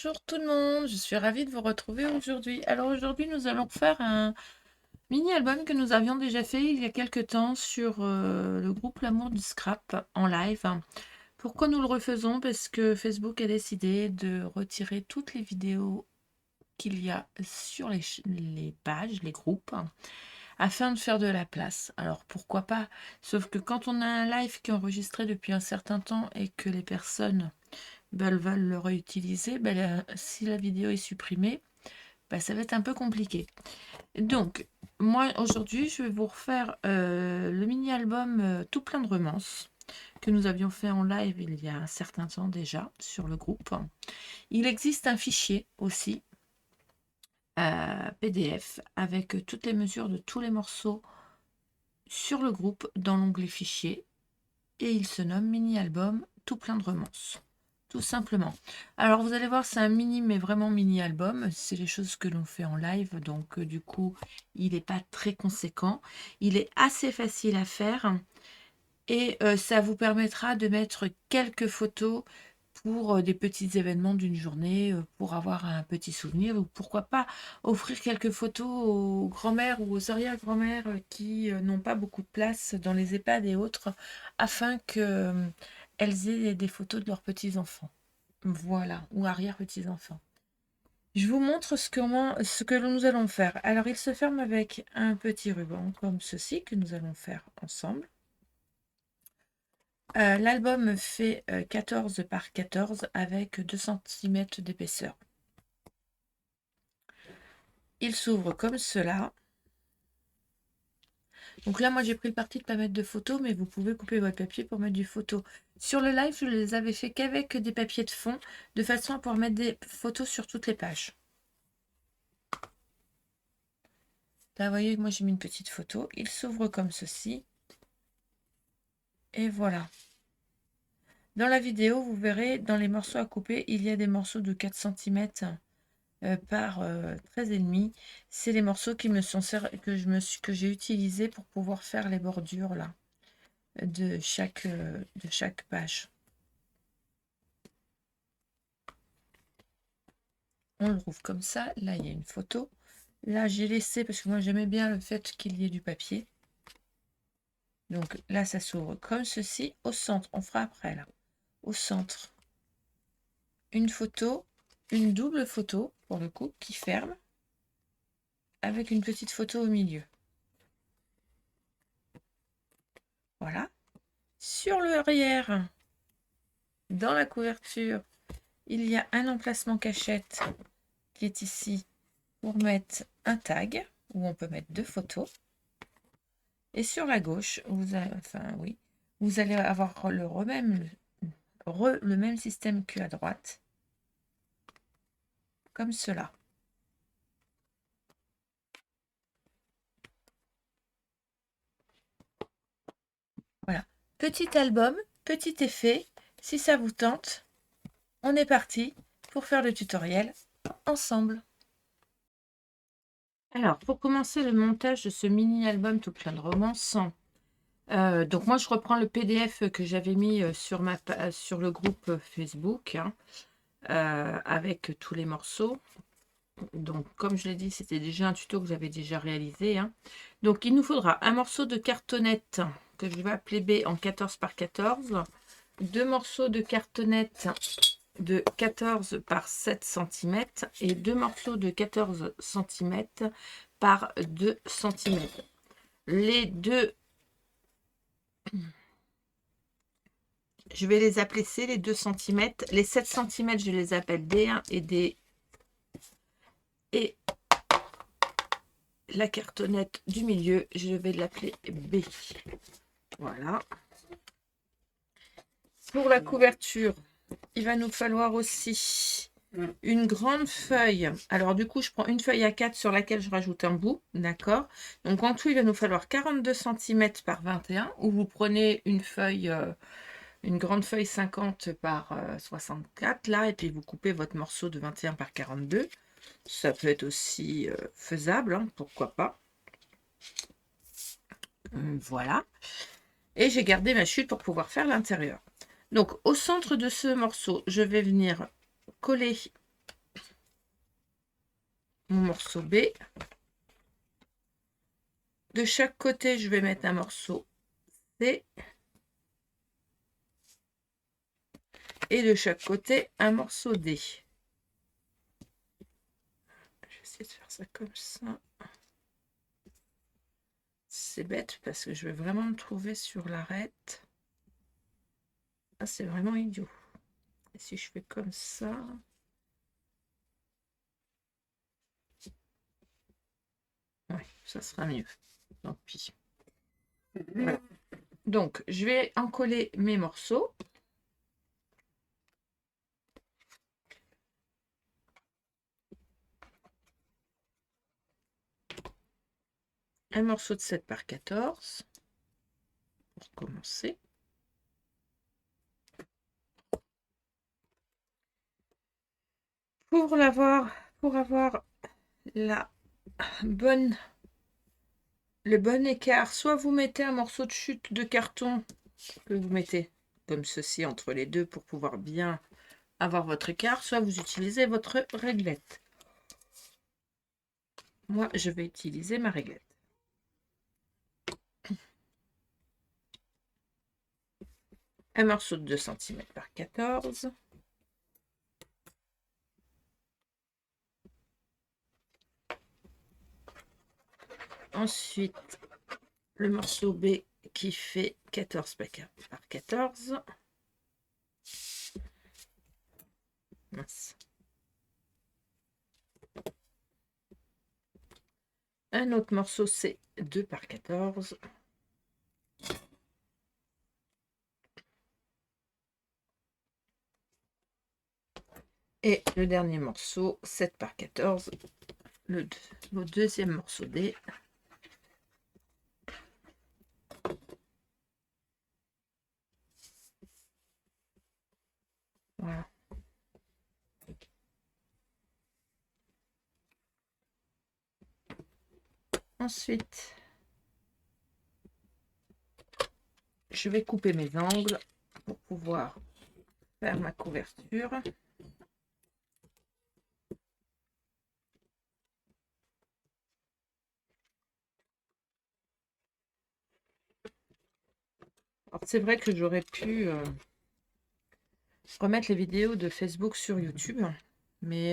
Bonjour tout le monde, je suis ravie de vous retrouver aujourd'hui. Alors aujourd'hui, nous allons faire un mini-album que nous avions déjà fait il y a quelque temps sur le groupe L'amour du scrap en live. Pourquoi nous le refaisons? Parce que Facebook a décidé de retirer toutes les vidéos qu'il y a sur les pages, les groupes, afin de faire de la place. Alors pourquoi pas? Sauf que quand on a un live qui est enregistré depuis un certain temps et que les personnes veulent le réutiliser, si la vidéo est supprimée, ça va être un peu compliqué. Donc, moi, aujourd'hui, je vais vous refaire le mini-album Tout plein de romances que nous avions fait en live il y a un certain temps déjà sur le groupe. Il existe un fichier aussi, PDF, avec toutes les mesures de tous les morceaux sur le groupe dans l'onglet fichier. Et il se nomme mini-album Tout plein de romances. Tout simplement. Alors vous allez voir, c'est un mini, mais vraiment mini album. C'est les choses que l'on fait en live, donc du coup, il n'est pas très conséquent. Il est assez facile à faire et ça vous permettra de mettre quelques photos pour des petits événements d'une journée, pour avoir un petit souvenir, ou pourquoi pas offrir quelques photos aux grands-mères ou aux arrière-grand-mères qui n'ont pas beaucoup de place dans les EHPAD et autres, afin que elles aient des photos de leurs petits-enfants. Voilà, ou arrière-petits-enfants. Je vous montre ce que nous allons faire. Alors, il se ferme avec un petit ruban comme ceci que nous allons faire ensemble. L'album fait 14 par 14 avec 2 cm d'épaisseur. Il s'ouvre comme cela. Donc là, moi, j'ai pris le parti de ne pas mettre de photos, mais vous pouvez couper votre papier pour mettre du photo. Sur le live, je les avais fait qu'avec des papiers de fond, de façon à pouvoir mettre des photos sur toutes les pages. Là, vous voyez, moi, j'ai mis une petite photo. Il s'ouvre comme ceci. Et voilà. Dans la vidéo, vous verrez, dans les morceaux à couper, il y a des morceaux de 4 cm par 13,5. C'est les morceaux qui me sont que j'ai utilisés pour pouvoir faire les bordures là de chaque page. On le rouvre comme ça. Là, il y a une photo. Là, j'ai laissé, parce que moi, j'aimais bien le fait qu'il y ait du papier. Donc là, ça s'ouvre comme ceci. Au centre, on fera après là. Au centre, une photo, une double photo, pour le coup, qui ferme, avec une petite photo au milieu. Voilà. Sur le arrière, dans la couverture, il y a un emplacement cachette qui est ici pour mettre un tag, où on peut mettre 2 photos. Et sur la gauche, vous allez avoir le même système qu'à droite, comme cela. Voilà. Petit album, petit effet. Si ça vous tente, on est parti pour faire le tutoriel ensemble. Alors, pour commencer le montage de ce mini-album tout plein de romances, donc moi, je reprends le PDF que j'avais mis sur le groupe Facebook, hein, avec tous les morceaux. Donc, comme je l'ai dit, c'était déjà un tuto que j'avais déjà réalisé, hein. Donc, il nous faudra un morceau de cartonnette que je vais appeler B en 14 par 14, 2 morceaux de cartonnette de 14 par 7 cm et 2 morceaux de 14 cm par 2 cm. Les deux, je vais les appeler C, les 2 cm. Les 7 cm, je les appelle D1 et D. Et la cartonnette du milieu, je vais l'appeler B. Voilà. Pour la couverture, il va nous falloir aussi une grande feuille. Alors du coup, je prends une feuille A4 sur laquelle je rajoute un bout, d'accord? Donc en tout, il va nous falloir 42 cm par 21, ou vous prenez une feuille, une grande feuille 50 par 64 là, et puis vous coupez votre morceau de 21 par 42. Ça peut être aussi faisable, hein, pourquoi pas. Voilà. Et j'ai gardé ma chute pour pouvoir faire l'intérieur. Donc au centre de ce morceau, je vais venir coller mon morceau B. De chaque côté, je vais mettre un morceau C. Et de chaque côté, un morceau D. Je vais essayer de faire ça comme ça. C'est bête parce que je vais vraiment me trouver sur l'arête. Ah, c'est vraiment idiot. Et si je fais comme ça... Ouais, ça sera mieux. Tant pis. Voilà. Donc, je vais encoller mes morceaux. Un morceau de 7 par 14 pour commencer. Pour avoir la bonne, le bon écart, soit vous mettez un morceau de chute de carton que vous mettez comme ceci entre les deux pour pouvoir bien avoir votre écart, soit vous utilisez votre réglette. Moi, je vais utiliser ma réglette. Un morceau de 2 cm par 14. Ensuite, le morceau B qui fait 14 par 14. Mince. Un autre morceau C 2 par 14. Et le dernier morceau 7 par 14. Le deuxième morceau D. Voilà. Ensuite, je vais couper mes angles pour pouvoir faire ma couverture. Alors, c'est vrai que j'aurais pu remettre les vidéos de Facebook sur YouTube, mais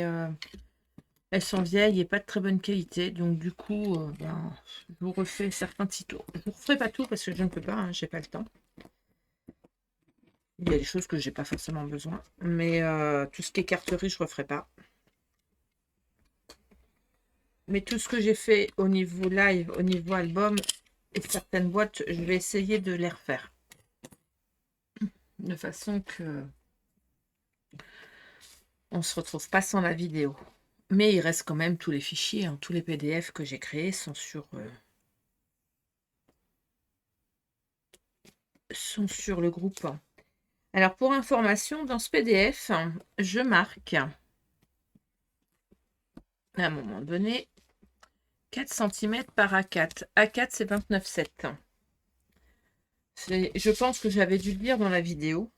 elles sont vieilles et pas de très bonne qualité, donc du coup, je vous refais certains petits tours. Je ne vous referai pas tout parce que je ne peux pas, hein, j'ai pas le temps. Il y a des choses que j'ai pas forcément besoin, mais tout ce qui est carterie, je ne referai pas. Mais tout ce que j'ai fait au niveau live, au niveau album et certaines boîtes, je vais essayer de les refaire. De façon que on se retrouve pas sans la vidéo. Mais il reste quand même tous les fichiers, hein, tous les PDF que j'ai créés sont sur le groupe. Alors pour information, dans ce PDF, je marque à un moment donné 4 cm par A4. A4 c'est 29,7. Je pense que j'avais dû le dire dans la vidéo.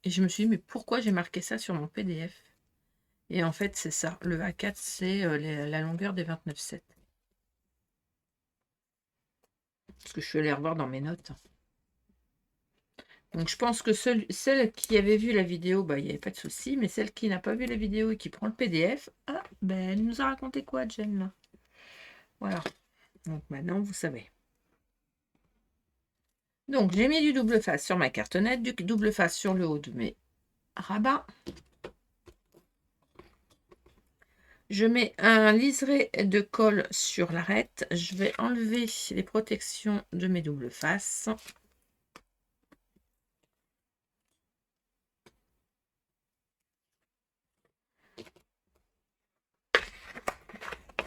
Et je me suis dit, mais pourquoi j'ai marqué ça sur mon PDF? Et en fait, c'est ça. Le A4, c'est la longueur des 29,7. Parce que je suis allée revoir dans mes notes. Donc, je pense que celle qui avait vu la vidéo, il n'y avait pas de souci. Mais celle qui n'a pas vu la vidéo et qui prend le PDF, elle nous a raconté quoi, Jen, là? Voilà. Donc, maintenant, vous savez. Donc, j'ai mis du double face sur ma cartonnette, du double face sur le haut de mes rabats. Je mets un liseré de colle sur l'arête. Je vais enlever les protections de mes doubles faces.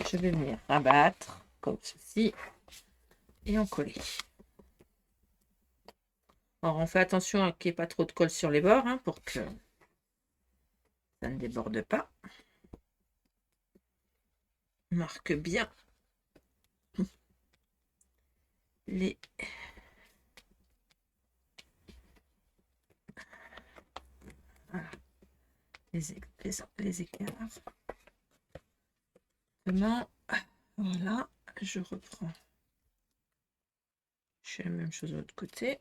Je vais venir rabattre comme ceci et en coller. Alors, on fait attention à qu'il n'y ait pas trop de colle sur les bords pour que ça ne déborde pas. On marque bien les voilà, les écarts. simplement. Voilà, je reprends. Je fais la même chose de l'autre côté.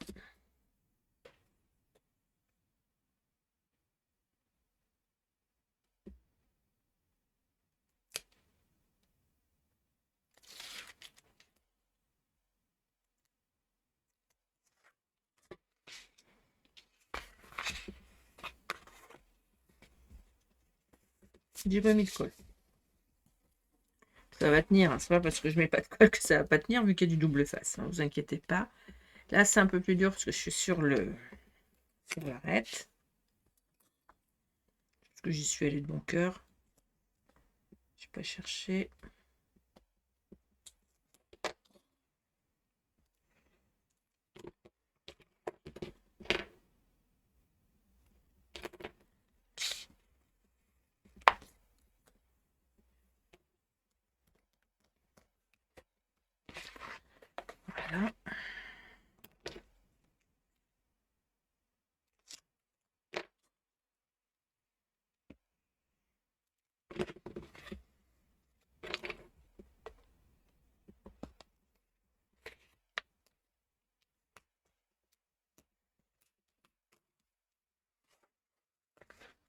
J'ai pas mis de colle. Ça va tenir, hein. C'est pas parce que je mets pas de colle que ça va pas tenir vu qu'il y a du double face. Ne vous inquiétez pas. Là, c'est un peu plus dur parce que je suis sur l'arête. Parce que j'y suis allée de bon cœur. Je n'ai pas cherché. Voilà.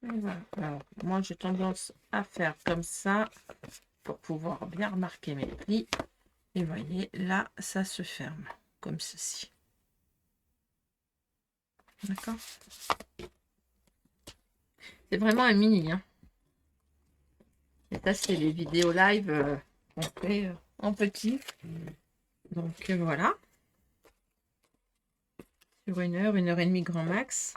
Voilà. Alors, moi, j'ai tendance à faire comme ça pour pouvoir bien remarquer mes plis. Et voyez, là, ça se ferme comme ceci. D'accord? C'est vraiment un mini, hein. Et ça, c'est les vidéos live qu'on fait en petit. Donc, voilà. Sur 1 heure et demie grand max.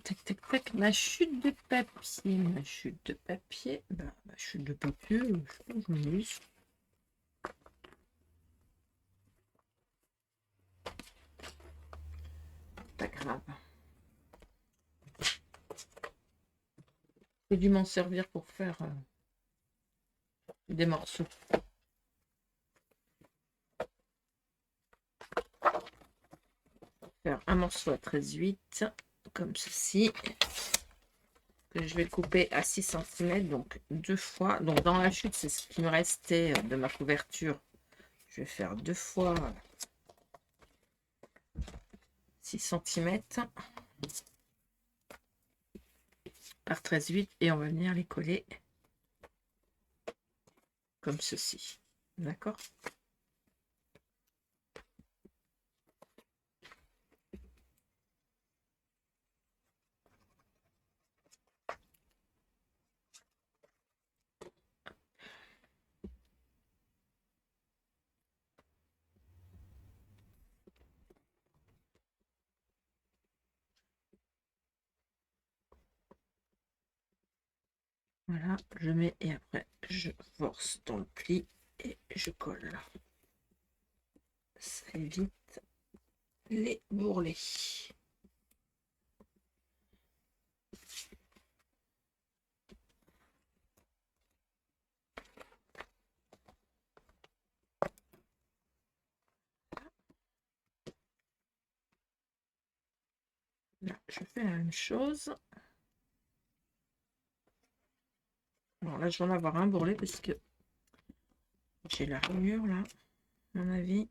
Tac, tac, tac. Ma chute de papier. Ma chute de papier. Bah, ma chute de papier, je mise. Pas grave. J'ai dû m'en servir pour faire des morceaux. Faire un morceau à 13,8 comme ceci. Que je vais couper à 6 cm, donc 2 fois. Donc dans la chute, c'est ce qui me restait de ma couverture. Je vais faire 2 fois 6 cm par 13,8 et on va venir les coller comme ceci. D'accord? Voilà, je mets et après je force dans le pli et je colle. Ça évite les bourrelets. Là, je fais la même chose. Bon, là, je vais en avoir un bourrelet parce que j'ai la rainure là, à mon avis.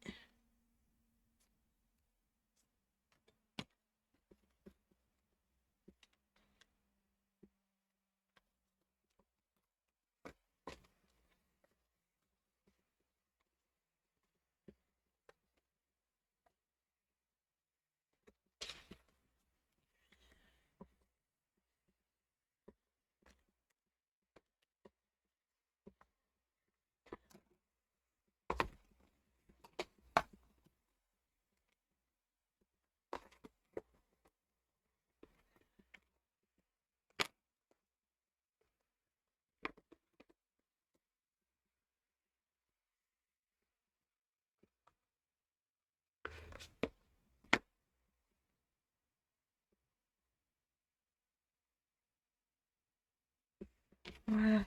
Voilà.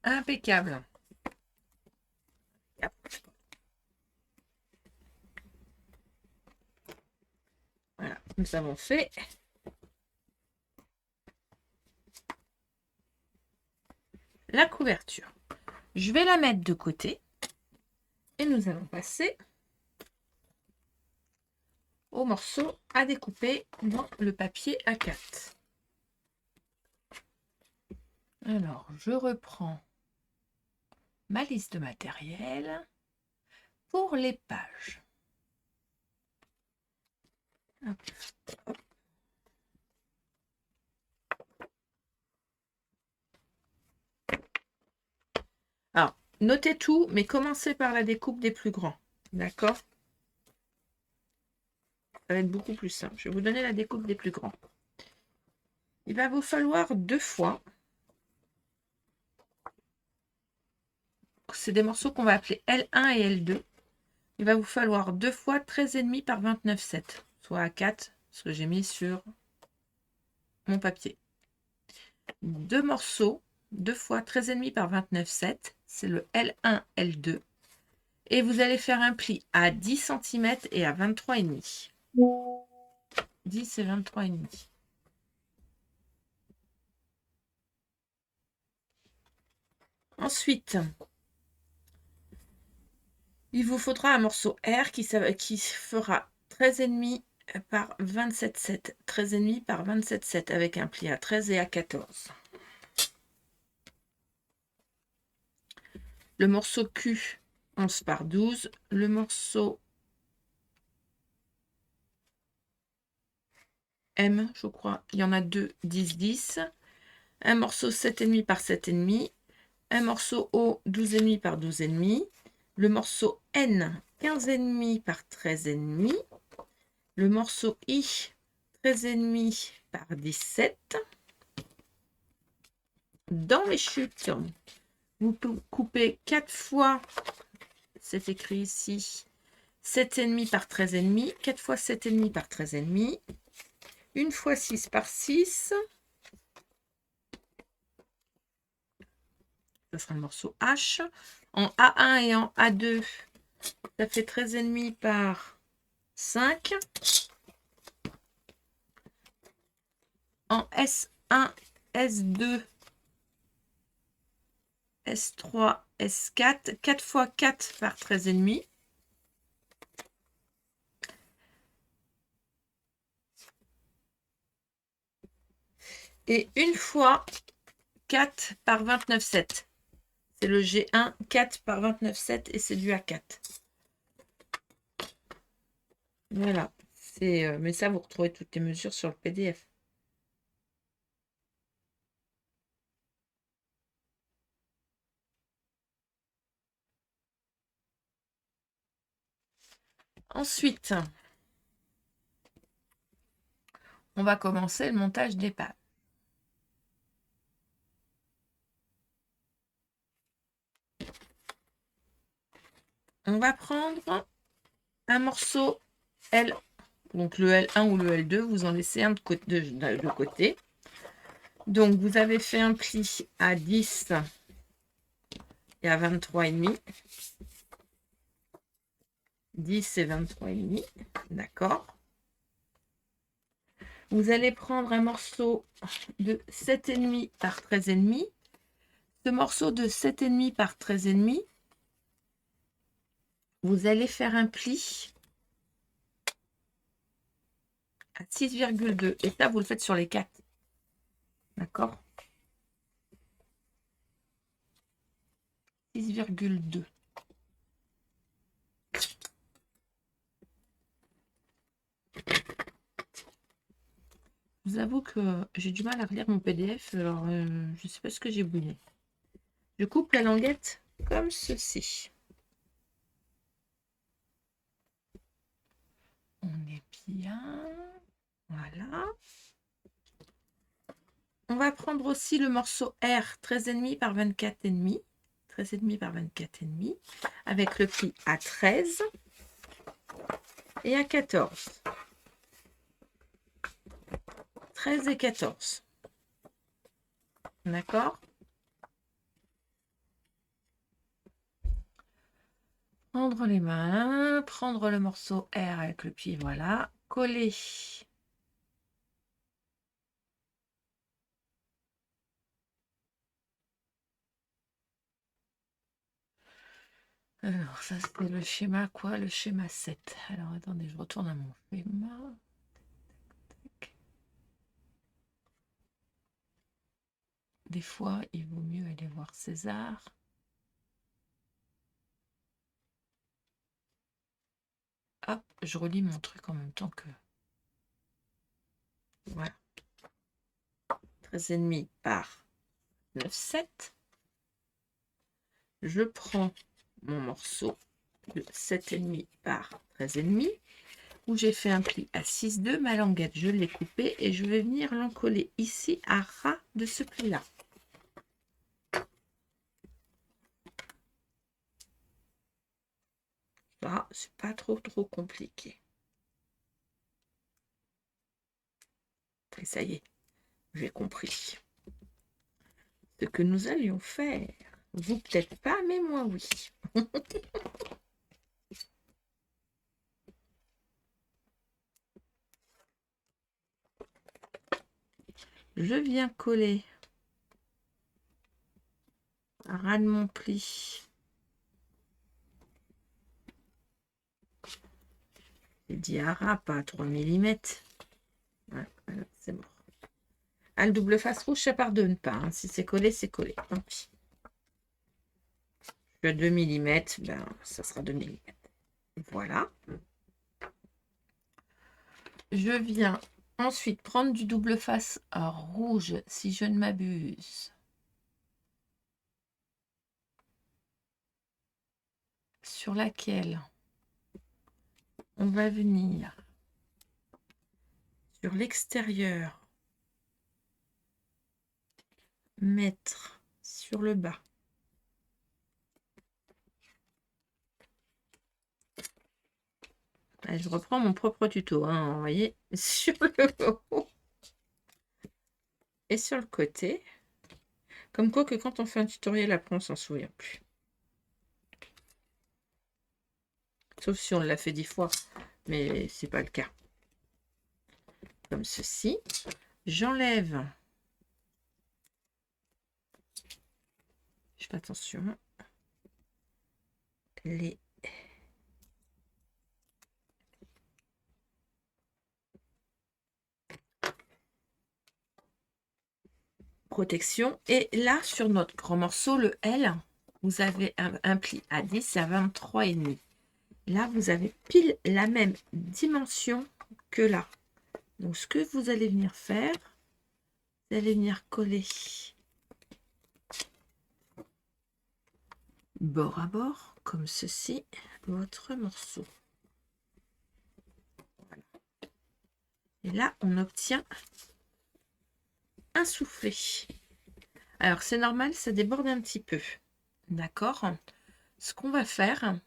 Impeccable. Hop. Voilà, nous avons fait. la couverture. Je vais la mettre de côté et nous allons passer au morceau à découper dans le papier A4. Alors, je reprends ma liste de matériel pour les pages. Hop, hop. Alors, notez tout, mais commencez par la découpe des plus grands. D'accord? Ça va être beaucoup plus simple. Je vais vous donner la découpe des plus grands. Il va vous falloir 2 fois. C'est des morceaux qu'on va appeler L1 et L2. Il va vous falloir 2 fois 13,5 par 29,7, soit A4, ce que j'ai mis sur mon papier. 2 morceaux, 2 fois 13,5 par 29,7, c'est le L1, L2. Et vous allez faire un pli à 10 cm et à 23,5. 10 et 23,5. Ensuite, il vous faudra un morceau R qui fera 13,5 par 27,7. 13,5 par 27,7 avec un pli à 13 et à 14. Le morceau Q, 11 par 12. Le morceau M, je crois, il y en a 2, 10, 10. Un morceau 7,5 par 7,5. Un morceau O, 12,5 par 12,5. Le morceau N, 15,5 par 13,5. Le morceau I, 13,5 par 17. Dans les chutes, vous coupez 4 fois, c'est écrit ici, 7,5 par 13,5, 4 fois 7,5 par 13,5, une fois 6 par 6, ça sera le morceau H. En A1 et en A2, ça fait 13,5 par 5. En S1, S2, S3, S4, 4 fois 4 par 13,5. Et une fois 4 par 29,7. C'est le G1, 4 par 29,7 et c'est du A4. Voilà. Mais ça, vous retrouvez toutes les mesures sur le PDF. Ensuite, on va commencer le montage des pages. On va prendre un morceau L, donc le L1 ou le L2, vous en laissez un de côté. Donc, vous avez fait un pli à 10 et à 23,5. 10 et 23,5, d'accord. Vous allez prendre un morceau de 7,5 par 13,5. Ce morceau de 7,5 par 13,5, vous allez faire un pli à 6,2. Et ça, vous le faites sur les 4. D'accord? 6,2. Je vous avoue que j'ai du mal à relire mon PDF, alors je ne sais pas ce que j'ai bouillé. Je coupe la languette comme ceci. On est bien. Voilà. On va prendre aussi le morceau R 13,5 par 24,5. 13,5 par 24,5. Avec le pli à 13 et à 14. 13 et 14. D'accord? Prendre les mains, prendre le morceau R avec le pied, voilà. Coller. Alors, ça, c'est le schéma quoi? Le schéma 7. Alors, attendez, je retourne à mon schéma. Des fois, il vaut mieux aller voir César. Hop, je relis mon truc en même temps que... Voilà. 13,5 par 9,7. Je prends mon morceau de 7,5 par 13,5 où j'ai fait un pli à 6,2. Ma languette, je l'ai coupée et je vais venir l'encoller ici à ras de ce pli-là. Ça, c'est pas trop compliqué. Et ça y est, j'ai compris ce que nous allions faire. Vous peut-être pas, mais moi oui. Je viens coller à ras de mon pli. J'ai dit à ras, pas à 3 mm. Voilà, c'est mort. Ah, le double face rouge, ça pardonne pas. Hein. Si c'est collé, c'est collé. Tant pis. Je suis à 2 mm, ben, ça sera 2 mm. Voilà. Je viens ensuite prendre du double face rouge, si je ne m'abuse. Sur laquelle on va venir sur l'extérieur mettre sur le bas je reprends mon propre tuto, hein, vous voyez, sur le haut et sur le côté. Comme quoi que quand on fait un tutoriel, après on s'en souvient plus. Sauf si on l'a fait 10 fois, mais c'est pas le cas. Comme ceci. J'enlève. Je fais attention. Les protections. Et là, sur notre grand morceau, le L, vous avez un pli à 10 et à 23,5. Là, vous avez pile la même dimension que là. Donc, ce que vous allez venir faire, vous allez venir coller bord à bord, comme ceci, votre morceau. Voilà. Et là, on obtient un soufflé. Alors, c'est normal, ça déborde un petit peu. D'accord? Ce qu'on va faire,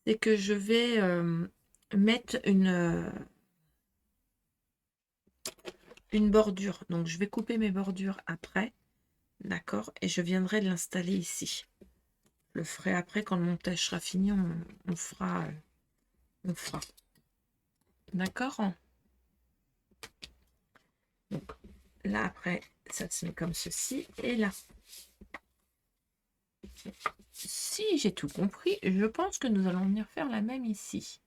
c'est que je vais mettre une bordure. Donc, je vais couper mes bordures après. D'accord? Et je viendrai l'installer ici. Je le ferai après, quand le montage sera fini, on fera. D'accord? Donc, là, après, ça se met comme ceci. Et là. Si j'ai tout compris, je pense que nous allons venir faire la même ici.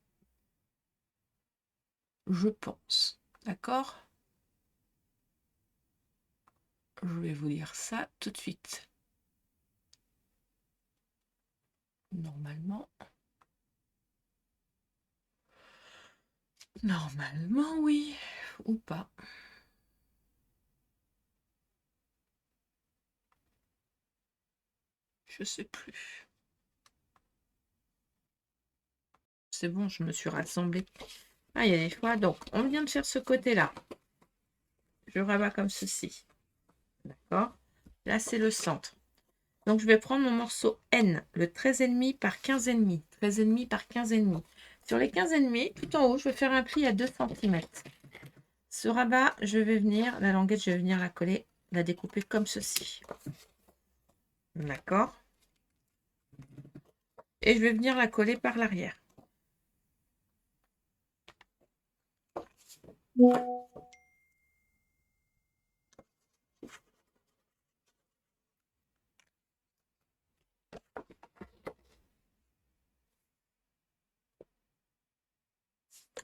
Je pense. D'accord? Je vais vous dire ça tout de suite. Normalement, oui, ou pas. Je sais plus. C'est bon, je me suis rassemblée. Ah, il y a des fois. Donc, on vient de faire ce côté-là. Je rabats comme ceci. D'accord? Là, c'est le centre. Donc, je vais prendre mon morceau N, le 13,5 par 15,5. 13,5 par 15,5. Sur les 15,5, tout en haut, je vais faire un pli à 2 cm. Ce rabat, je vais venir, la languette, je vais venir la coller, la découper comme ceci. D'accord? Et je vais venir la coller par l'arrière.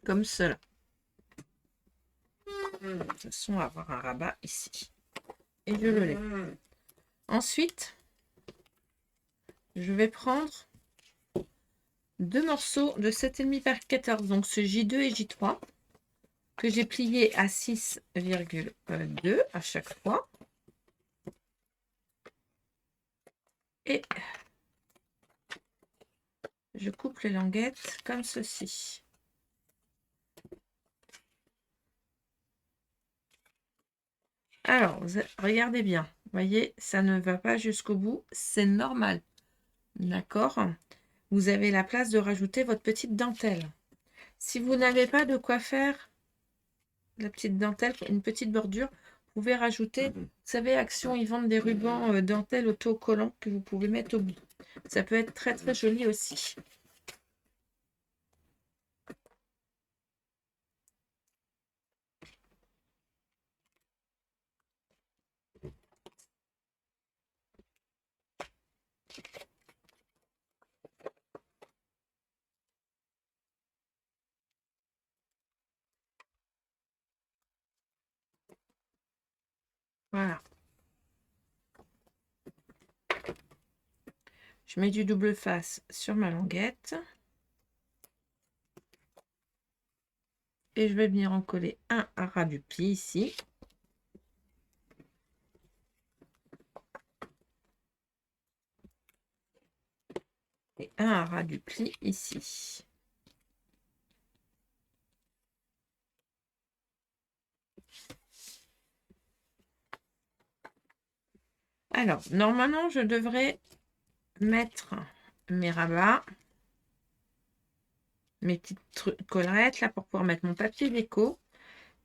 comme cela. De toute façon, on va avoir un rabat ici. Et je le lève. Ensuite, je vais prendre 2 morceaux de 7,5 par 14, donc ce J2 et J3, que j'ai plié à 6,2 à chaque fois. Et je coupe les languettes comme ceci. Alors, regardez bien. Vous voyez, ça ne va pas jusqu'au bout. C'est normal. D'accord? Vous avez la place de rajouter votre petite dentelle. Si vous n'avez pas de quoi faire la petite dentelle, une petite bordure, vous pouvez rajouter, vous savez, Action, ils vendent des rubans dentelle autocollants que vous pouvez mettre au bout. Ça peut être très très joli aussi. Voilà. Je mets du double face sur ma languette. Et je vais venir en coller un à ras du pli ici. Et un à ras du pli ici. Alors, normalement, je devrais mettre mes rabats, mes petites collerettes là pour pouvoir mettre mon papier déco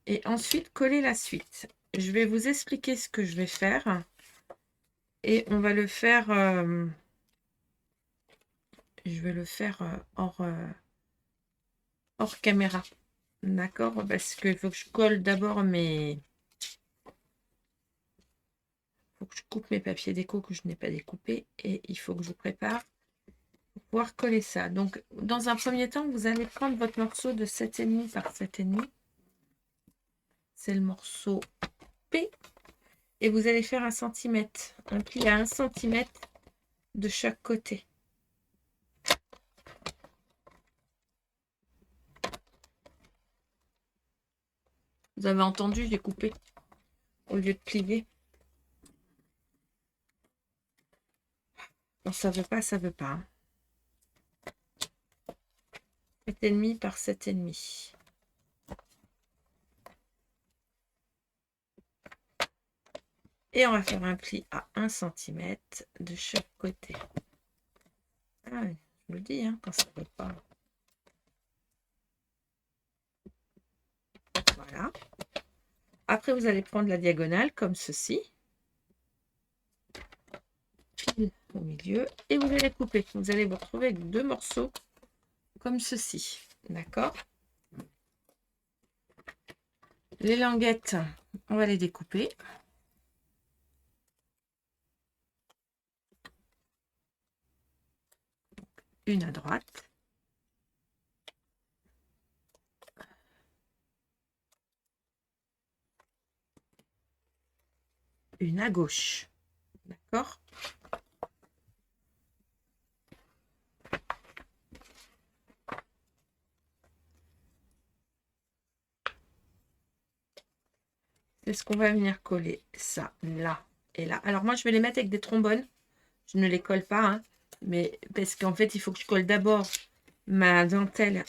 et ensuite coller la suite. Je vais vous expliquer ce que je vais faire et on va le faire. Je vais le faire hors caméra. D'accord? Parce qu'il faut que je colle d'abord mes. Faut que je coupe mes papiers déco que je n'ai pas découpés et il faut que je prépare pour pouvoir coller ça. Donc, dans un premier temps, vous allez prendre votre morceau de 7,5 par 7,5. C'est le morceau P. Et vous allez faire 1 cm. Un pli à 1 cm de chaque côté. Vous avez entendu, j'ai coupé au lieu de plier. Quand ça veut pas, ça veut pas. 7,5 par 7,5. Et on va faire un pli à 1 cm de chaque côté. Ah, je vous le dis, hein, quand ça ne veut pas. Voilà. Après, vous allez prendre la diagonale comme ceci. Fil au milieu. Et vous allez couper. Vous allez vous retrouver avec 2 morceaux comme ceci. D'accord? Les languettes, on va les découper. Une à droite. Une à gauche. D'accord? C'est ce qu'on va venir coller. Ça, là et là. Alors moi, je vais les mettre avec des trombones. Je ne les colle pas, hein, mais parce qu'en fait, il faut que je colle d'abord ma dentelle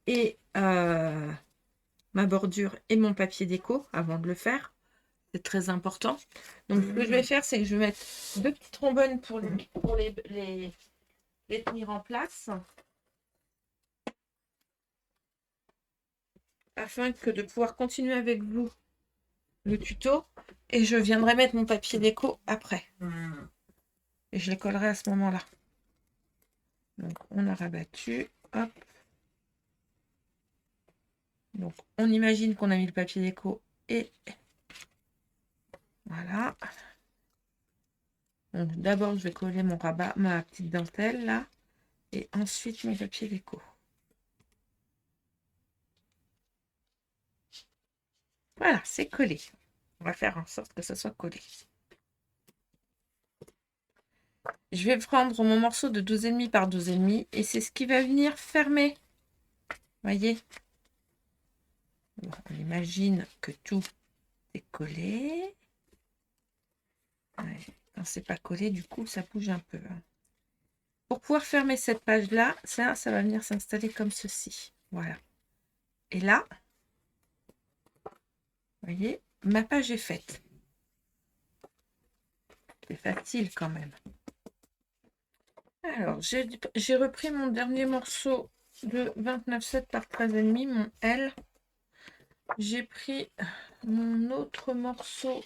et ma bordure et mon papier déco avant de le faire. C'est très important. Donc, ce que je vais faire, c'est que je vais mettre 2 petits trombones pour les tenir en place. Afin que de pouvoir continuer avec vous le tuto. Et je viendrai mettre mon papier déco après. Et je les collerai à ce moment-là. Donc, on a rabattu. Hop. Donc, on imagine qu'on a mis le papier déco et voilà. Donc, d'abord, je vais coller mon rabat, ma petite dentelle là. Et ensuite, mon papier déco. Voilà, c'est collé. On va faire en sorte que ça soit collé. Je vais prendre mon morceau de 12,5 par 12,5 et c'est ce qui va venir fermer. Voyez? Bon, on imagine que tout est collé. Ouais, quand c'est pas collé, du coup, ça bouge un peu. Pour pouvoir fermer cette page-là, ça va venir s'installer comme ceci. Voilà. Et là, vous voyez, ma page est faite. C'est facile quand même. Alors, j'ai repris mon dernier morceau de 29,7 par 13,5, mon L. J'ai pris mon autre morceau,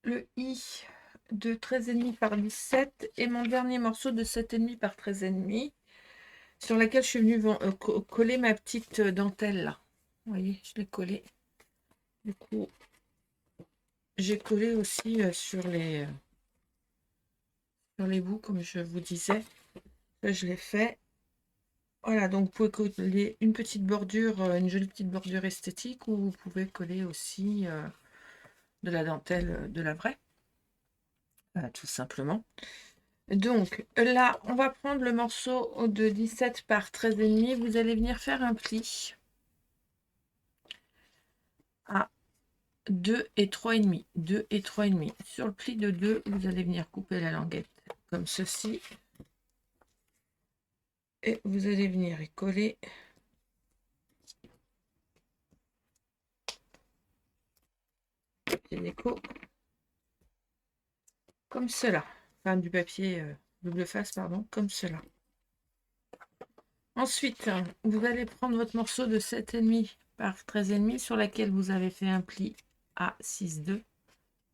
le I, de 13,5 par 17 et mon dernier morceau de 7,5 par 13,5 sur laquelle je suis venue coller ma petite dentelle là. Vous voyez, je l'ai collée. Du coup, j'ai collé aussi sur les bouts, comme je vous disais. Là, je l'ai fait. Voilà, donc vous pouvez coller une petite bordure, une jolie petite bordure esthétique, ou vous pouvez coller aussi de la dentelle, de la vraie, tout simplement. Donc là, on va prendre le morceau de 17 par 13,5. Vous allez venir faire un pli à 2 et 3,5. 2 et 3,5. Sur le pli de 2, vous allez venir couper la languette comme ceci. Et vous allez venir y coller papier déco comme cela. Enfin, du papier double face, pardon, comme cela. Ensuite, vous allez prendre votre morceau de 7,5 par 13,5 sur laquelle vous avez fait un pli à 6,2.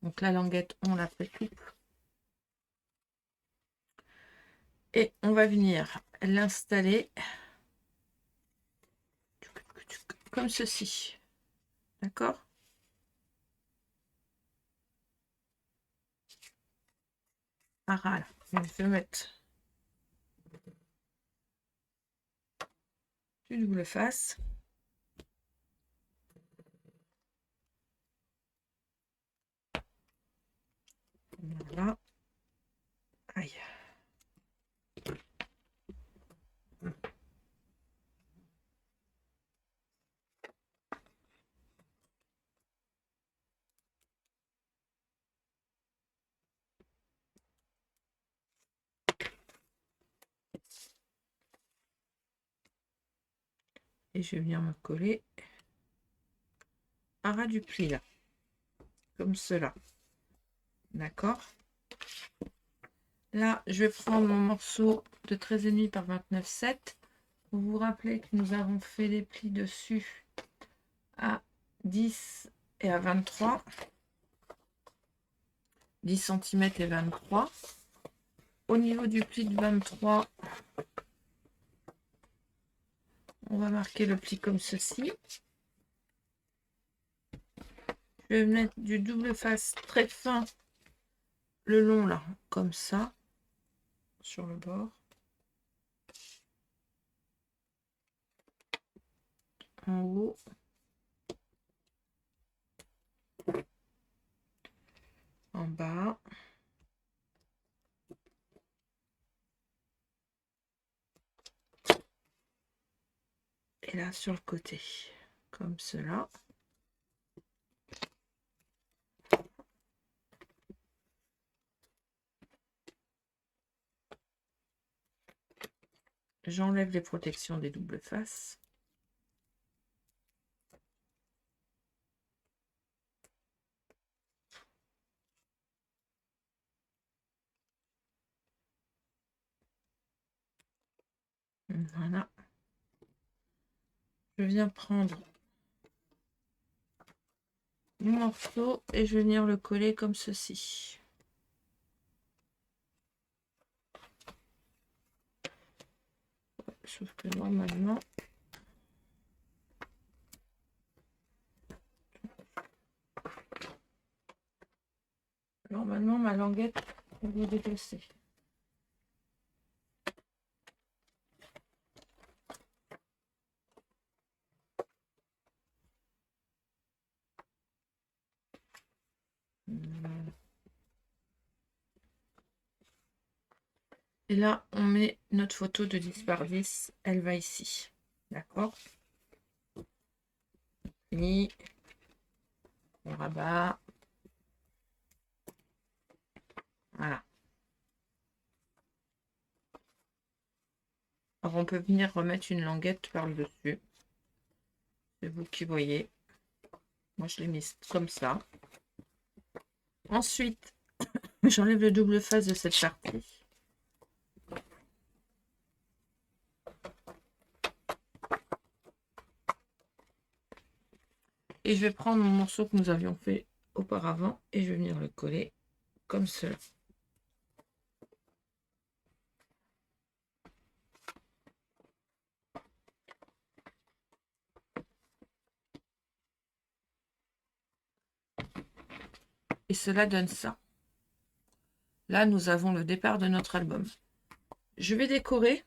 Donc la languette, on la précoupe. Et on va venir l'installer comme ceci. D'accord? Voilà. Je vais mettre du double face. Voilà. Aïe. Et je vais venir me coller à ras du pli là. Comme cela. D'accord? Là, je vais prendre mon morceau de 13,5 par 29,7. Vous vous rappelez que nous avons fait les plis dessus à 10 et à 23. 10 cm et 23. Au niveau du pli de 23, on va marquer le pli comme ceci. Je vais mettre du double face très fin le long là, comme ça, sur le bord. En haut. En bas. Et là sur le côté, comme cela. J'enlève les protections des doubles faces. Voilà. Je viens prendre mon morceau et je vais venir le coller comme ceci. Sauf que normalement, ma languette va déplacer. Et là, on met notre photo de 10 par 10. Elle va ici. D'accord? Fini. On rabat. Voilà. Alors, on peut venir remettre une languette par le dessus. C'est vous qui voyez. Moi, je l'ai mise comme ça. Ensuite, j'enlève le double face de cette partie. Et je vais prendre mon morceau que nous avions fait auparavant et je vais venir le coller comme cela. Et cela donne ça. Là, nous avons le départ de notre album. Je vais décorer.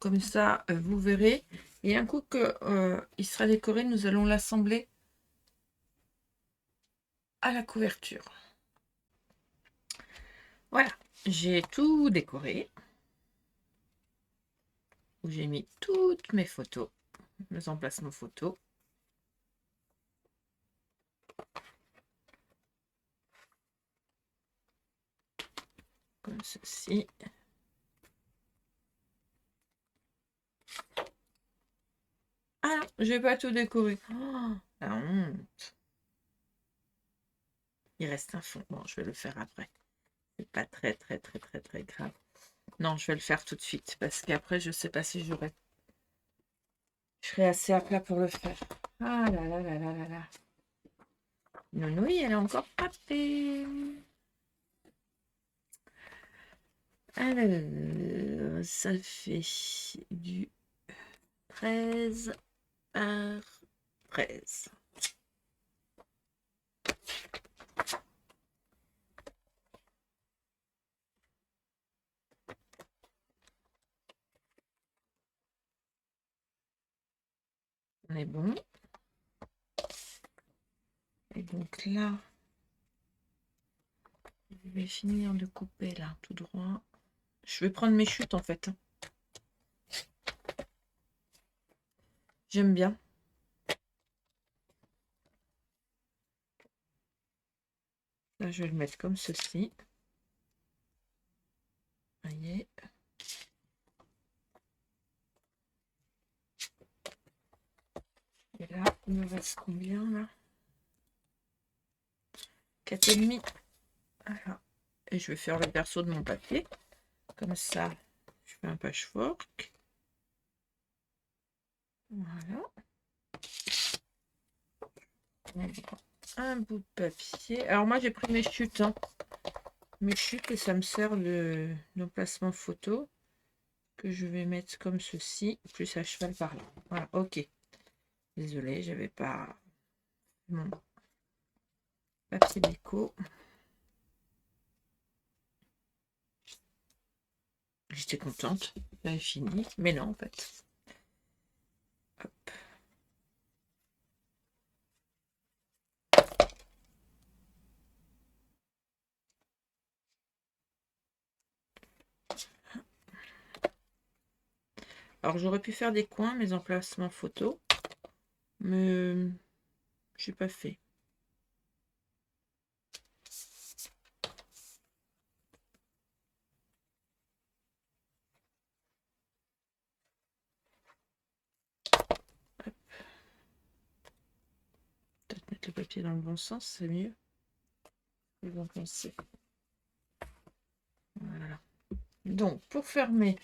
Comme ça, vous verrez. Et un coup qu'il sera décoré, nous allons l'assembler à la couverture. Voilà, j'ai tout décoré. J'ai mis toutes mes photos, mes emplacements photos. Comme ceci. Ah non, je vais pas tout décorer. Oh, la honte. Il reste un fond. Bon, je vais le faire après. C'est pas très grave. Non, je vais le faire tout de suite parce qu'après, je sais pas si je serai assez à plat pour le faire. Ah là là là là là là. Nounouille, elle est encore pas fait. Alors, ça fait du 13 par 13. On est bon. Et donc là, je vais finir de couper là, tout droit. Je vais prendre mes chutes en fait. J'aime bien. Là, je vais le mettre comme ceci. Vous voyez. Et là, il me reste combien là? 4,5. Voilà. Et je vais faire le verso de mon papier. Comme ça, je fais un patchwork. Voilà. On prend un bout de papier. Alors moi, j'ai pris mes chutes. Hein. Mes chutes et ça me sert d'emplacement photo que je vais mettre comme ceci, plus à cheval par là. Voilà, ok. Désolée, j'avais pas mon papier déco. J'étais contente, j'avais fini, mais non en fait. Hop. Alors j'aurais pu faire des coins, mes emplacements photos, mais j'ai pas fait. Peut-être mettre le papier dans le bon sens, c'est mieux. Vous en pensez. Voilà. Donc pour fermer,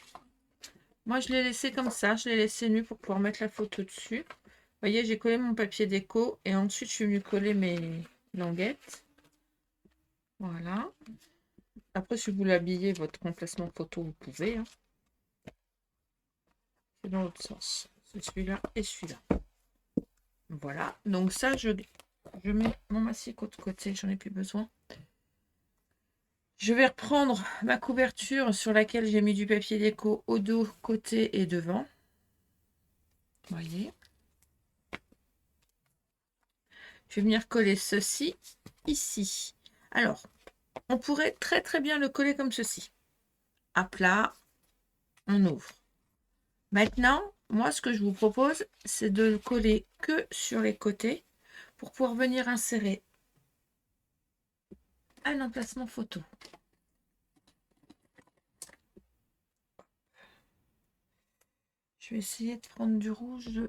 moi je l'ai laissé comme ça, je l'ai laissé nu pour pouvoir mettre la photo dessus. Vous voyez, j'ai collé mon papier déco et ensuite je suis venue coller mes languettes. Voilà. Après, si vous voulez habiller votre emplacement photo, vous pouvez. Hein. C'est dans l'autre sens. C'est celui-là et celui-là. Voilà. Donc ça, je mets mon massicot de côté. J'en ai plus besoin. Je vais reprendre ma couverture sur laquelle j'ai mis du papier déco au dos, côté et devant. Vous voyez. Je vais venir coller ceci ici. Alors, on pourrait très très bien le coller comme ceci. À plat, on ouvre. Maintenant, moi, ce que je vous propose, c'est de le coller que sur les côtés pour pouvoir venir insérer un emplacement photo. Je vais essayer de prendre du rouge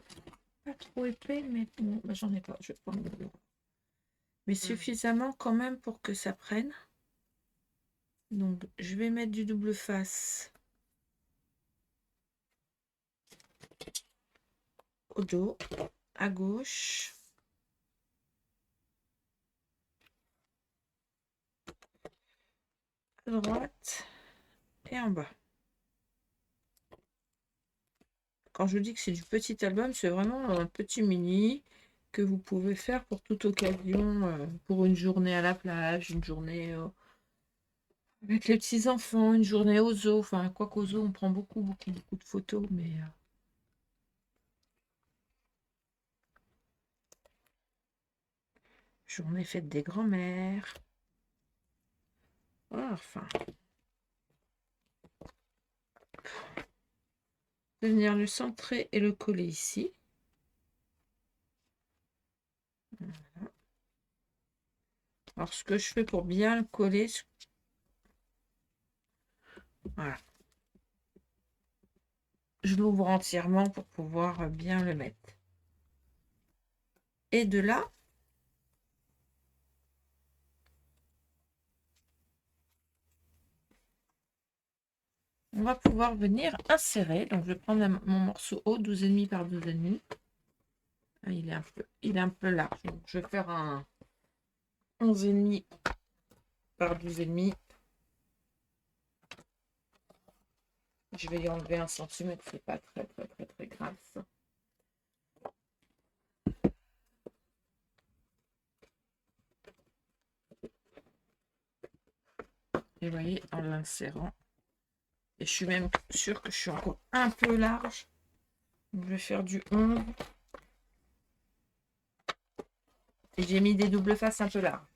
pas trop épais, mais bon, bah, j'en ai pas. Je vais prendre du rouge. Mais suffisamment quand même pour que ça prenne. Donc, je vais mettre du double face au dos, à gauche. À droite et en bas. Quand je dis que c'est du petit album, c'est vraiment un petit mini que vous pouvez faire pour toute occasion, pour une journée à la plage, une journée avec les petits-enfants, une journée au zoo. Enfin, quoi qu'au zoo, on prend beaucoup de photos, mais journée fête des grands-mères. Voilà, enfin. De venir le centrer et le coller ici. Voilà. Alors, ce que je fais pour bien le coller, voilà. Je l'ouvre entièrement pour pouvoir bien le mettre. Et de là, on va pouvoir venir insérer. Donc, je vais prendre mon morceau haut, 12,5 par 12,5. Il est un peu large. Donc, je vais faire un 11,5 par 12,5. Je vais y enlever 1 cm. C'est pas très grave, ça. Et vous voyez, en l'insérant. Et je suis même sûre que je suis encore un peu large. Donc, je vais faire du 11. Et j'ai mis des doubles faces un peu larges.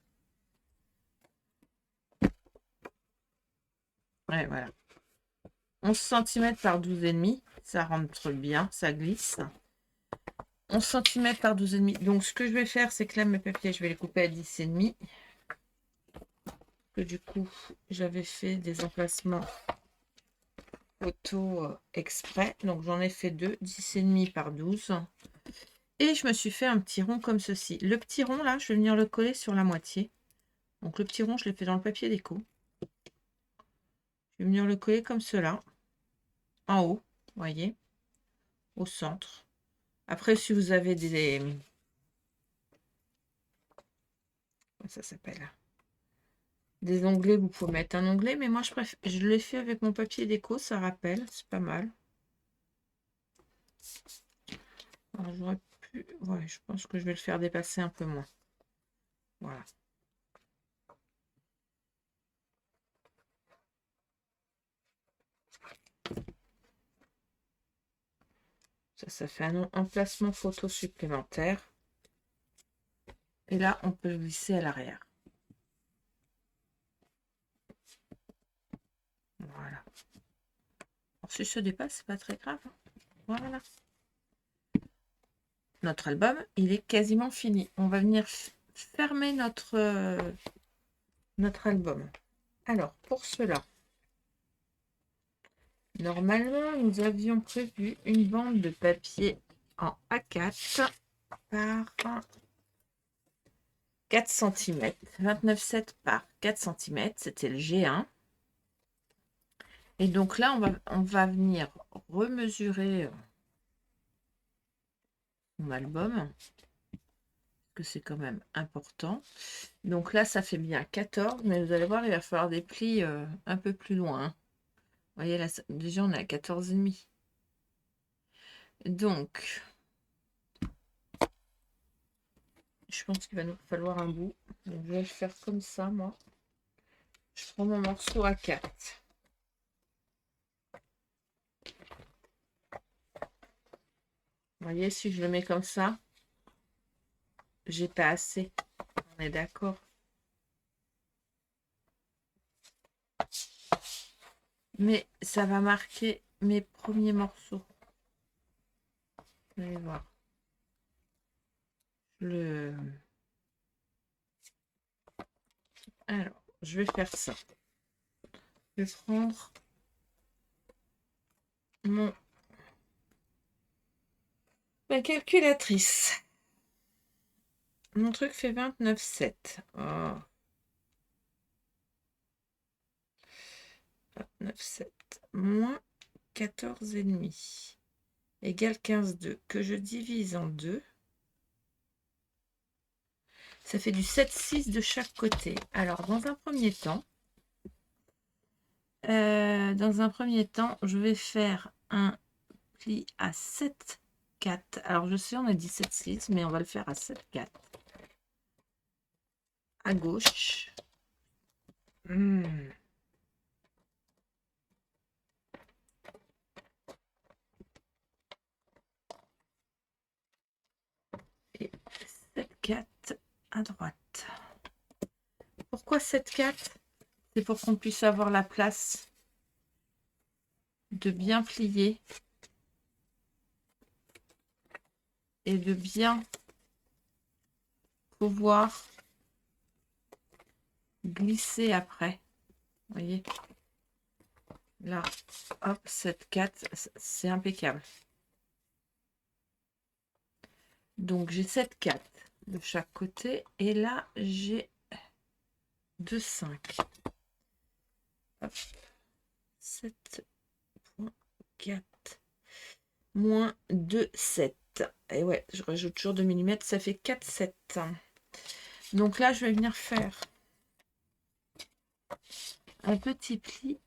Ouais, voilà. 11 cm par 12,5. Ça rentre bien, ça glisse. 11 cm par 12,5. Donc, ce que je vais faire, c'est que là, mes papiers, je vais les couper à 10,5. Que du coup, j'avais fait des emplacements photo exprès. Donc, j'en ai fait 2, 10,5 par 12. Et je me suis fait un petit rond comme ceci. Le petit rond, là, je vais venir le coller sur la moitié. Donc, le petit rond, je l'ai fait dans le papier déco. Je vais venir le coller comme cela. En haut, vous voyez, au centre. Après, si vous avez des... ça s'appelle des onglets, vous pouvez mettre un onglet, mais moi je l'ai fait avec mon papier déco, ça rappelle, c'est pas mal. Alors j'aurais pu, ouais, je pense que je vais le faire dépasser un peu moins. Voilà. Ça fait un emplacement photo supplémentaire. Et là, on peut le glisser à l'arrière. Voilà. Alors, si ça dépasse, c'est pas très grave, hein. Voilà. Notre album, il est quasiment fini. On va venir fermer notre album. Alors, pour cela, normalement, nous avions prévu une bande de papier en A4 par 4 cm. 29,7 par 4 cm, c'était le G1. Et donc là, on va venir remesurer mon album, parce que c'est quand même important. Donc là, ça fait bien 14, mais vous allez voir, il va falloir des plis un peu plus loin, hein. Vous voyez, là, déjà, on est à 14,5. Donc, je pense qu'il va nous falloir un bout. Donc, je vais le faire comme ça, moi. Je prends mon morceau à 4. Vous voyez, si je le mets comme ça, j'ai pas assez. On est d'accord? mais ça va marquer mes premiers morceaux. Vous allez voir. Alors, je vais faire ça. Je vais prendre ma calculatrice. Mon truc fait 29,7. Oh. 29,7 moins 14,5 égale 15,2 que je divise en 2. Ça fait du 7,6 de chaque côté. Alors, dans un premier temps, je vais faire un pli à 7,4. Alors, je sais, on a dit 7,6, mais on va le faire à 7,4. À gauche. Et 7,4 à droite. Pourquoi 7,4? C'est pour qu'on puisse avoir la place de bien plier et de bien pouvoir glisser après. Vous voyez? Là, hop, 7,4, c'est impeccable. Donc, j'ai 7,4 de chaque côté. Et là, j'ai 2,5. 7,4 moins 2,7. Et ouais, je rajoute toujours 2 mm, ça fait 4,7. Donc là, je vais venir faire un petit pli.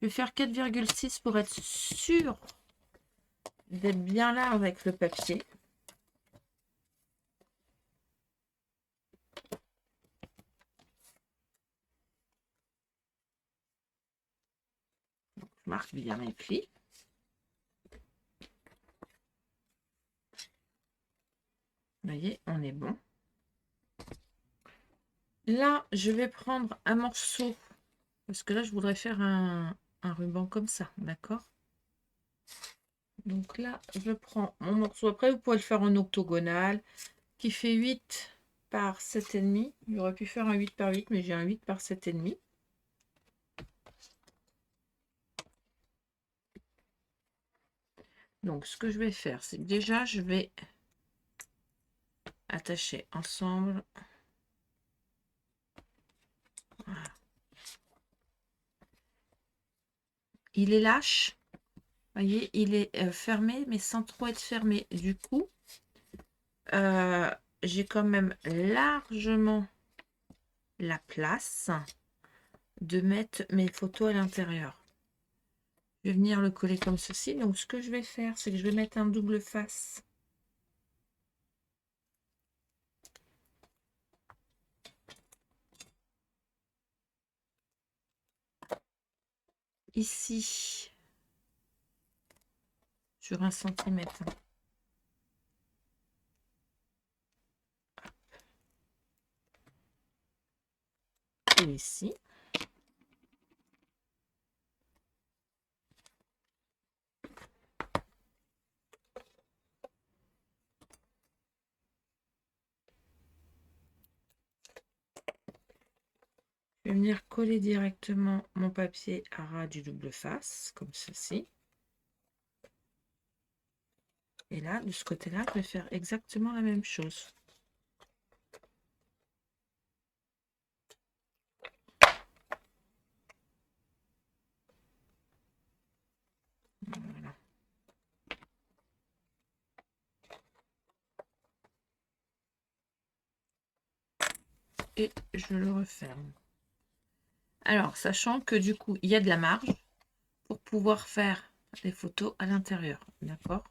Je vais faire 4,6 pour être sûr d'être bien là avec le papier. Je marque bien mes plis. Vous voyez, on est bon. Là, je vais prendre un morceau, parce que là, je voudrais faire un ruban comme ça, d'accord? Donc là, je prends mon morceau. Après, vous pouvez le faire en octogonal, qui fait 8 par 7,5. J'aurais pu faire un 8 par 8, mais j'ai un 8 par 7,5. Donc, ce que je vais faire, c'est que déjà, je vais attacher ensemble. Voilà. Il est lâche. Vous voyez, il est fermé, mais sans trop être fermé. Du coup, j'ai quand même largement la place de mettre mes photos à l'intérieur. Je vais venir le coller comme ceci. Donc, ce que je vais faire, c'est que je vais mettre un double face. Ici, sur 1 centimètre. Et ici. Je vais venir coller directement mon papier à ras du double face, comme ceci. Et là, de ce côté-là, je vais faire exactement la même chose. Voilà. Et je le referme. Alors, sachant que du coup, il y a de la marge pour pouvoir faire les photos à l'intérieur. D'accord?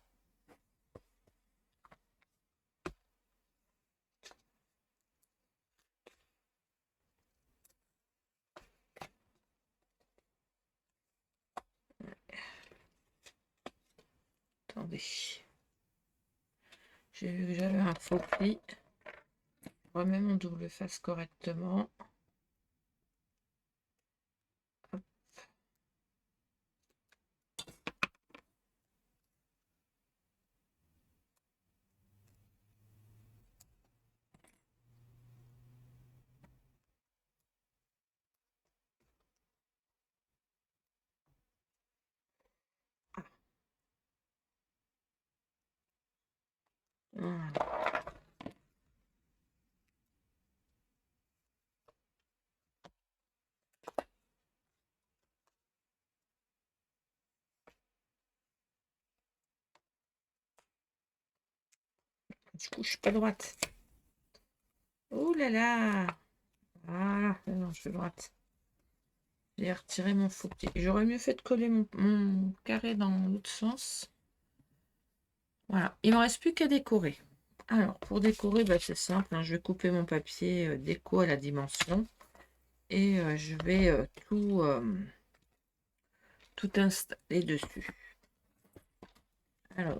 Attendez. J'ai vu que j'avais un faux pli. Je remets mon double face correctement. Hop. Voilà. Du coup, je suis pas droite. Oh là là! Ah, non, je suis droite. J'ai retiré mon faux pied. J'aurais mieux fait de coller mon carré dans l'autre sens. Voilà, il ne me reste plus qu'à décorer. Alors, pour décorer, bah, c'est simple, hein, je vais couper mon papier déco à la dimension. Et je vais tout installer dessus. Alors,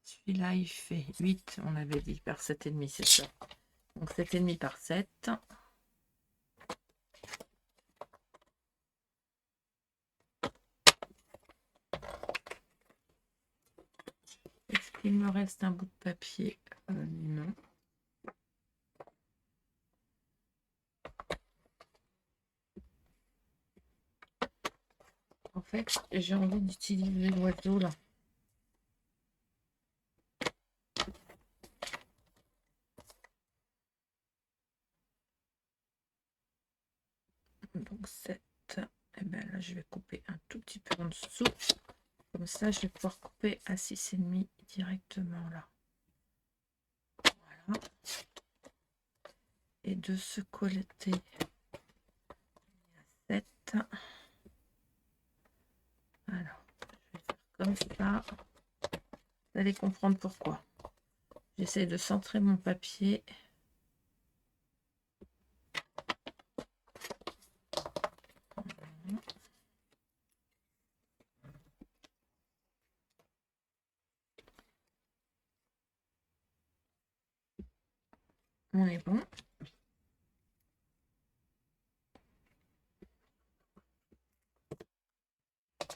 celui-là, il fait 8, on avait dit, par 7,5, c'est ça. Donc 7,5 par 7. Est-ce qu'il me reste un bout de papier? Non. En fait, j'ai envie d'utiliser l'oiseau là. Donc 7. Et bien là, je vais couper un tout petit peu en dessous. Comme ça, je vais pouvoir couper à 6,5 directement là. Voilà. Et de ce colleter à 7. Alors, je vais faire comme ça. Vous allez comprendre pourquoi. J'essaie de centrer mon papier. On est bon.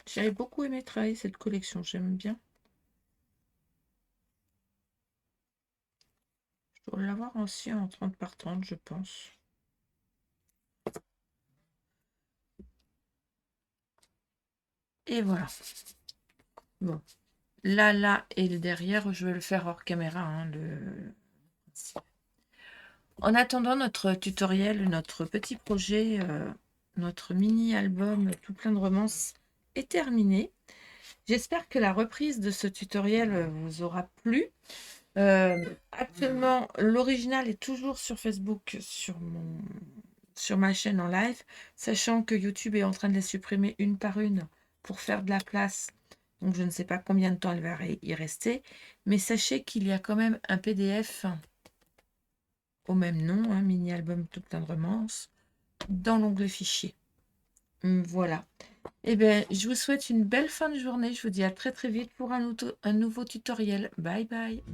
J'avais beaucoup aimé travailler cette collection, j'aime bien. Je dois l'avoir aussi en 30 par 30, je pense. Et voilà. Bon. Là et le derrière, je vais le faire hors caméra. Hein, En attendant notre tutoriel, notre petit projet, notre mini-album tout plein de romances est terminé. J'espère que la reprise de ce tutoriel vous aura plu. Actuellement, l'original est toujours sur Facebook, sur ma chaîne en live, sachant que YouTube est en train de les supprimer une par une pour faire de la place. Donc, je ne sais pas combien de temps elle va y rester. Mais sachez qu'il y a quand même un PDF au même nom, hein, mini-album tout plein de romances, dans l'onglet fichier. Voilà. Eh bien, je vous souhaite une belle fin de journée. Je vous dis à très très vite pour un nouveau tutoriel. Bye bye.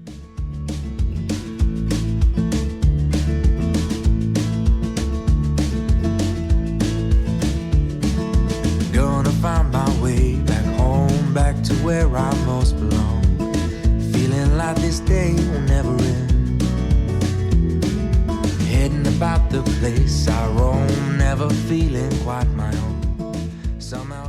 Gonna find my way back home, back to where I most belong. Feeling like this day will never end. Heading about the place I roam, never feeling quite my own. Somehow